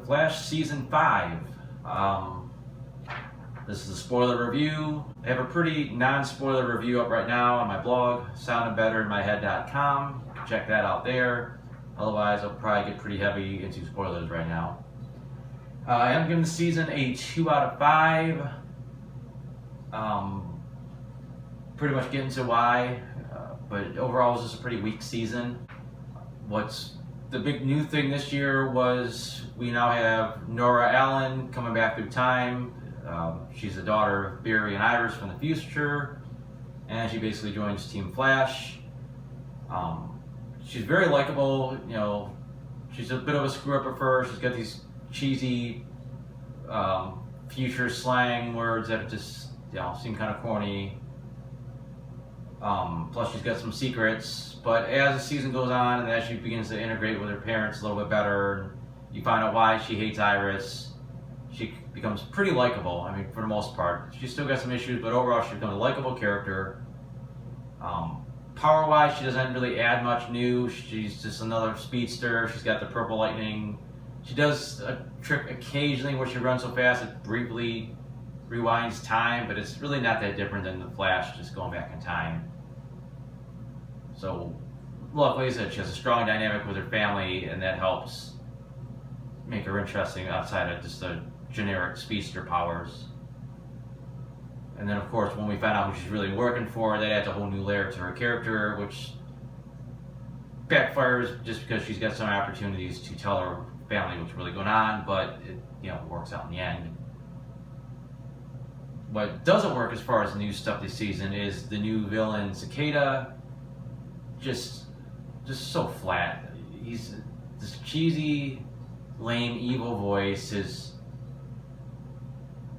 Flash Season 5. This is a spoiler review. I have a pretty non-spoiler review up right now on my blog, soundedbetterinmyhead.com. Check that out there. Otherwise, I'll probably get pretty heavy into spoilers right now. I am giving the season a 2 out of 5. Pretty much getting to why, but overall it was just a pretty weak season. What's the big new thing this year was we now have Nora Allen coming back through time. She's the daughter of Barry and Iris from the future, and she basically joins Team Flash. She's very likable. You know, she's a bit of a screw up at first. She's got these cheesy future slang words that just seem kind of corny. Plus she's got some secrets, but as the season goes on and as she begins to integrate with her parents a little bit better, you find out why she hates Iris. She becomes pretty likable. I mean, for the most part. She's still got some issues, but overall she becomes a likable character. Power-wise, she doesn't really add much new. She's just another speedster. She's got the purple lightning. She does a trick occasionally where she runs so fast it briefly rewinds time, but it's really not that different than the Flash just going back in time. So, luckily, she has a strong dynamic with her family, and that helps make her interesting outside of just the generic speedster powers. And then, of course, when we find out who she's really working for, that adds a whole new layer to her character, which backfires just because she's got some opportunities to tell her family what's really going on, but it works out in the end. What doesn't work as far as new stuff this season is the new villain Cicada. Just so flat. He's this cheesy, lame, evil voice. His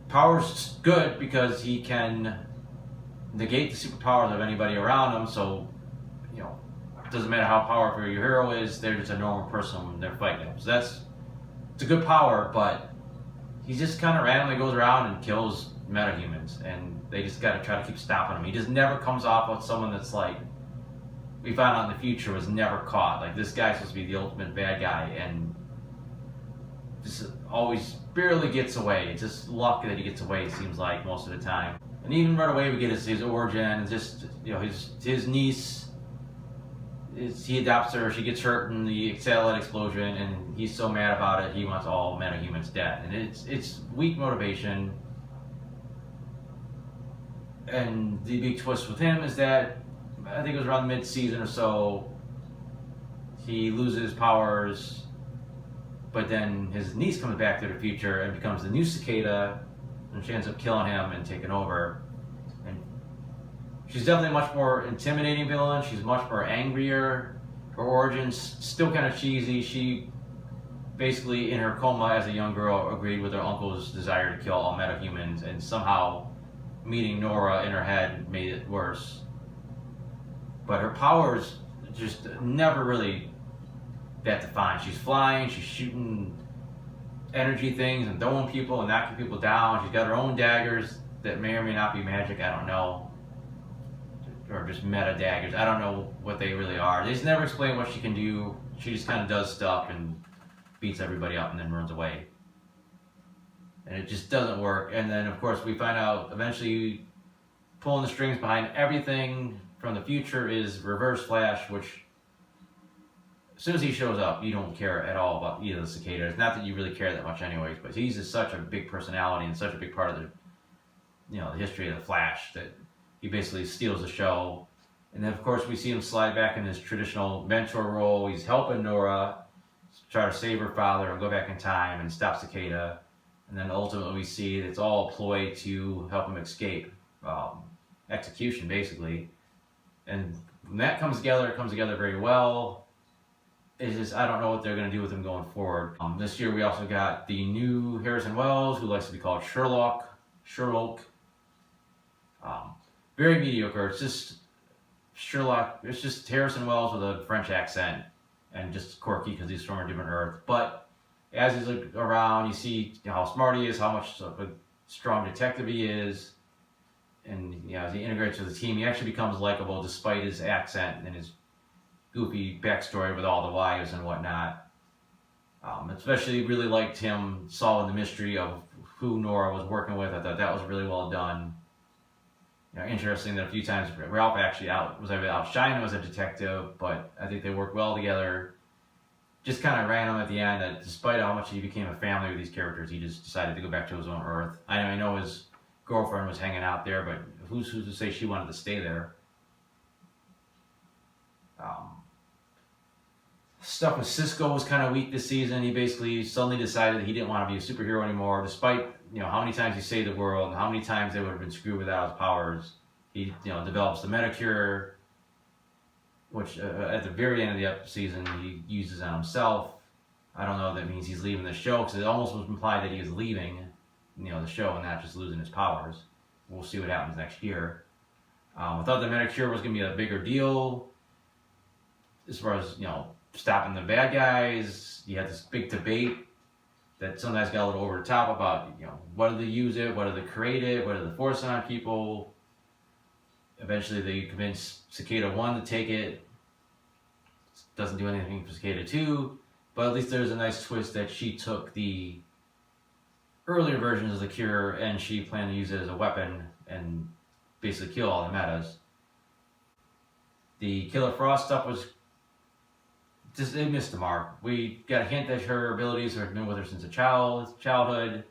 power's good because he can negate the superpowers of anybody around him. So, it doesn't matter how powerful your hero is. They're just a normal person when they're fighting him. So it's a good power, but he just kind of randomly goes around and kills metahumans, and they just got to try to keep stopping him. He just never comes off with someone that's like, we found out in the future was never caught. Like, this guy's supposed to be the ultimate bad guy, and just always barely gets away. It's just luck that he gets away, it seems like, most of the time. And even right away we get his origin. Just, his niece, he adopts her, she gets hurt in the satellite explosion, and he's so mad about it, he wants all metahumans dead. And it's weak motivation. And the big twist with him is that, I think it was around mid-season or so, he loses his powers, but then his niece comes back to the future and becomes the new Cicada, and she ends up killing him and taking over. And she's definitely a much more intimidating villain. She's much more angrier. Her origin's still kind of cheesy. She basically, in her coma as a young girl, agreed with her uncle's desire to kill all metahumans, and somehow meeting Nora in her head made it worse. But her powers just never really that defined. She's flying, she's shooting energy things and throwing people and knocking people down. She's got her own daggers that may or may not be magic, I don't know. Or just meta daggers. I don't know what they really are. They just never explain what she can do. She just kind of does stuff and beats everybody up and then runs away. And it just doesn't work. And then, of course, we find out eventually pulling the strings behind everything from the future is Reverse Flash, which as soon as he shows up, you don't care at all about either of the cicadas. Not that you really care that much anyways, but he's just such a big personality and such a big part of the history of the Flash that he basically steals the show. And then, of course, we see him slide back in his traditional mentor role. He's helping Nora try to save her father and go back in time and stop Cicada. And then ultimately we see it's all a ploy to help him escape execution, basically. And when that comes together, it comes together very well. It's just, I don't know what they're going to do with him going forward. This year we also got the new Harrison Wells, who likes to be called Sherlock. Very mediocre. It's just Sherlock. It's just Harrison Wells with a French accent and just quirky because he's from a different Earth. But as he's around, you see how smart he is, how much of a strong detective he is. And as he integrates with the team, he actually becomes likable despite his accent and his goofy backstory with all the wives and whatnot. Especially really liked him solving the mystery of who Nora was working with. I thought that was really well done. Interesting that a few times Ralph actually was able to outshine him as a detective, but I think they worked well together. Just kind of random at the end that despite how much he became a family with these characters, he just decided to go back to his own Earth. I know his girlfriend was hanging out there, but who's to say she wanted to stay there? Stuff with Cisco was kind of weak this season. He basically suddenly decided that he didn't want to be a superhero anymore, despite how many times he saved the world and how many times they would have been screwed without his powers. He develops the Metacure, which at the very end of the season he uses on himself. I don't know if that means he's leaving the show, because it almost was implied that he was leaving the show and not just losing his powers. We'll see what happens next year. I thought the Metacure was going to be a bigger deal as far as stopping the bad guys. You had this big debate that sometimes got a little over the top about what do they use it, what do they create it, what do they force it on people. Eventually they convinced Cicada 1 to take it. Doesn't do anything for Cicada 2, but at least there's a nice twist that she took the earlier versions of the cure and she planned to use it as a weapon and basically kill all the metas. The Killer Frost stuff was just, it missed the mark. We got a hint that her abilities have been with her since childhood.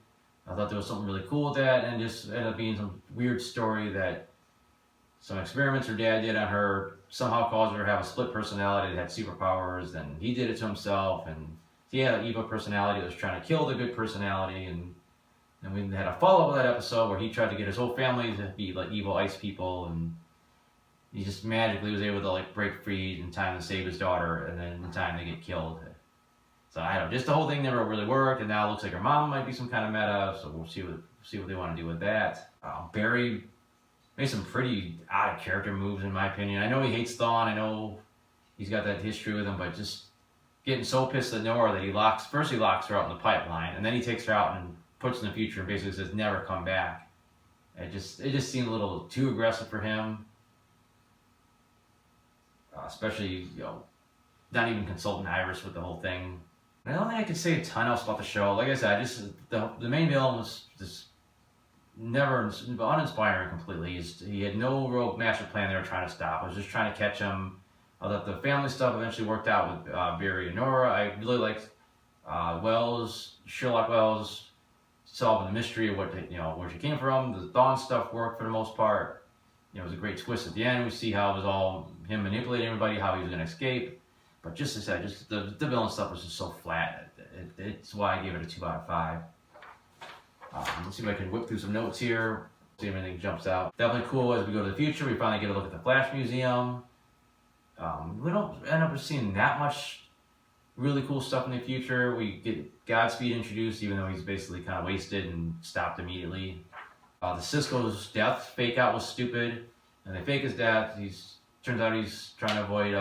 I thought there was something really cool with that, and just ended up being some weird story that some experiments her dad did on her somehow caused her to have a split personality that had superpowers, and he did it to himself, and he had an evil personality that was trying to kill the good personality, and we had a follow-up of that episode where he tried to get his whole family to be like evil ice people, and he just magically was able to break free in time to save his daughter, and then in time to get killed. So I don't know, just the whole thing never really worked, and now it looks like her mom might be some kind of meta, so we'll see what they want to do with that. Barry made some pretty odd character moves in my opinion. I know he hates Thawne, I know he's got that history with him, but just getting so pissed at Nora that he locks her out in the pipeline, and then he takes her out and puts in the future and basically says never come back. It just seemed a little too aggressive for him. Especially, not even consulting Iris with the whole thing. I don't think I could say a ton else about the show. Like I said, the main villain was just never uninspiring completely. He had no real master plan they were trying to stop. I was just trying to catch him. I thought the family stuff eventually worked out with Barry and Nora. I really liked Sherlock Wells solving the mystery of where she came from. The Thawne stuff worked for the most part. It was a great twist at the end. We see how it was all him manipulating everybody, how he was going to escape. But just as I said, the villain stuff was just so flat. It's why I gave it a 2 out of 5. Let's see if I can whip through some notes here. See if anything jumps out. Definitely cool as we go to the future. We finally get a look at the Flash Museum. We don't end up seeing that much really cool stuff in the future. We get Godspeed introduced, even though he's basically kind of wasted and stopped immediately. The Cisco's death fake out was stupid, and they fake his death. Turns out he's trying to avoid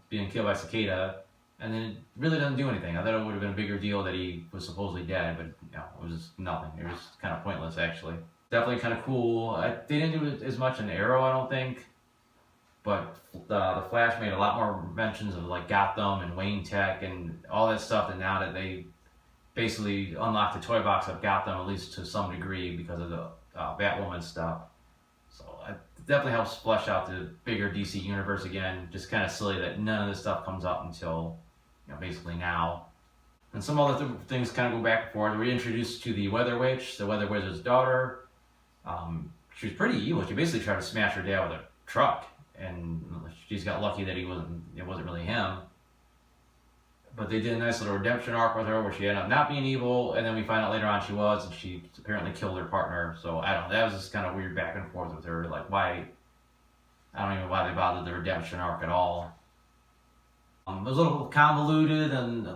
being killed by Cicada, and then it really doesn't do anything. I thought it would have been a bigger deal that he was supposedly dead, but it was just nothing. It was kind of pointless, actually. Definitely kind of cool. They didn't do as much in Arrow, I don't think, but the Flash made a lot more mentions of Gotham and Wayne Tech and all that stuff, and now that they basically unlocked the toy box of Gotham, at least to some degree, because of the Batwoman stuff. So it definitely helps flesh out the bigger DC universe again. Just kind of silly that none of this stuff comes up until basically now. And some other things kind of go back and forth. We're introduced to the Weather Witch, the Weather Wizard's daughter. She was pretty evil. She basically tried to smash her dad with a truck, and she's got lucky that it wasn't really him. But they did a nice little redemption arc with her where she ended up not being evil, and then we find out later on she was, and she apparently killed her partner. So I don't know, that was just kind of weird back and forth with her. Why? I don't even know why they bothered the redemption arc at all. It was a little convoluted and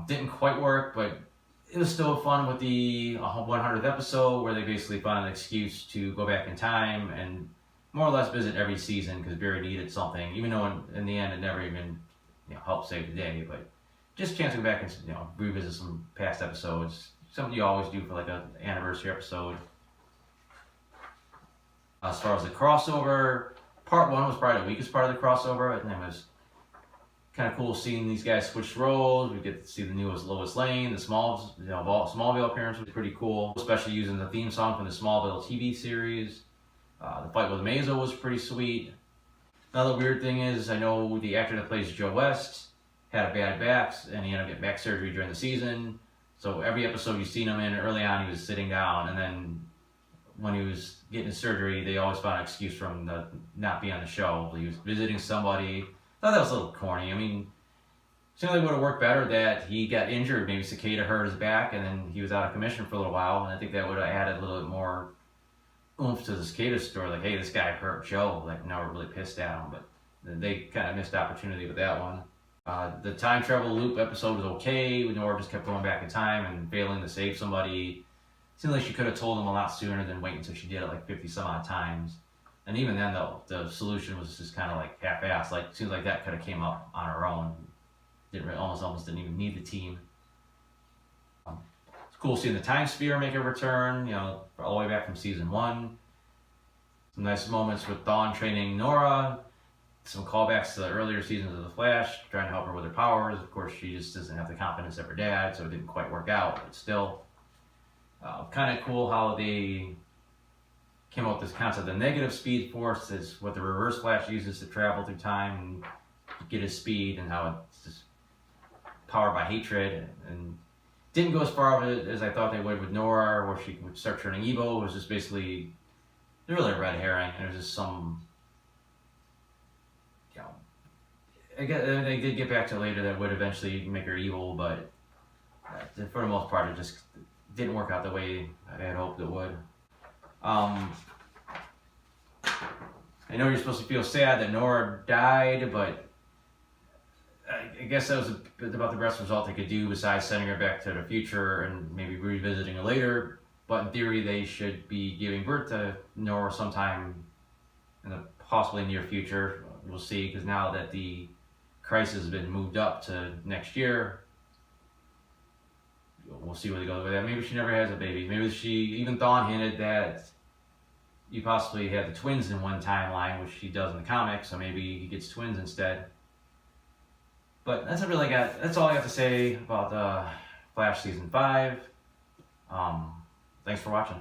didn't quite work, but it was still fun with the 100th episode where they basically found an excuse to go back in time and more or less visit every season because Barry needed something, even though in the end it never even help save the day, but just a chance to go back and revisit some past episodes. Something you always do for an anniversary episode. As far as the crossover, part 1 was probably the weakest part of the crossover. I think it was kind of cool seeing these guys switch roles. We get to see the newest Lois Lane, the Smallville appearance was pretty cool, especially using the theme song from the Smallville TV series. The fight with Amazo was pretty sweet. Another weird thing is, I know the actor that plays Joe West had a bad back, and he ended up getting back surgery during the season. So every episode you've seen him in, early on he was sitting down, and then when he was getting his surgery, they always found an excuse for him to not be on the show. He was visiting somebody. I thought that was a little corny. I mean, it seemed like it would have worked better that he got injured. Maybe Cicada hurt his back, and then he was out of commission for a little while. And I think that would have added a little bit more oomph to the Cicada story. Like, hey, this guy hurt Joe. Like, now we're really pissed at him. But they kind of missed opportunity with that one. The time travel loop episode was okay. Nora just kept going back in time and failing to save somebody. It seemed like she could have told him a lot sooner than wait until she did it like 50 some odd times. And even then, though, the solution was just kind of like half-assed. Like, it seems like that could have came up on her own. Almost didn't even need the team. It's cool seeing the Time Sphere make a return, you know, all the way back from season 1. Some nice moments with Dawn training Nora. Some callbacks to the earlier seasons of The Flash, trying to help her with her powers. Of course, she just doesn't have the confidence of her dad, so it didn't quite work out, but still. Kind of cool how they came up with this concept. The negative speed force is what the Reverse Flash uses to travel through time and get his speed, and how it's just powered by hatred. And didn't go as far with it as I thought they would with Nora, where she would start turning evil. It was just basically really a red herring, and it was just some, you know, I guess they did get back to it later that would eventually make her evil, but for the most part, it just didn't work out the way I had hoped it would. I know you're supposed to feel sad that Nora died, but I guess that was about the best result they could do besides sending her back to the future and maybe revisiting her later. But in theory, they should be giving birth to Nora sometime in the possibly near future. We'll see, because now that the crisis has been moved up to next year, we'll see where they go with that. Maybe she never has a baby. Maybe even Dawn hinted that you possibly had the twins in one timeline, which she does in the comics, so maybe he gets twins instead. But that's all I got to say about Flash Season 5. Thanks for watching.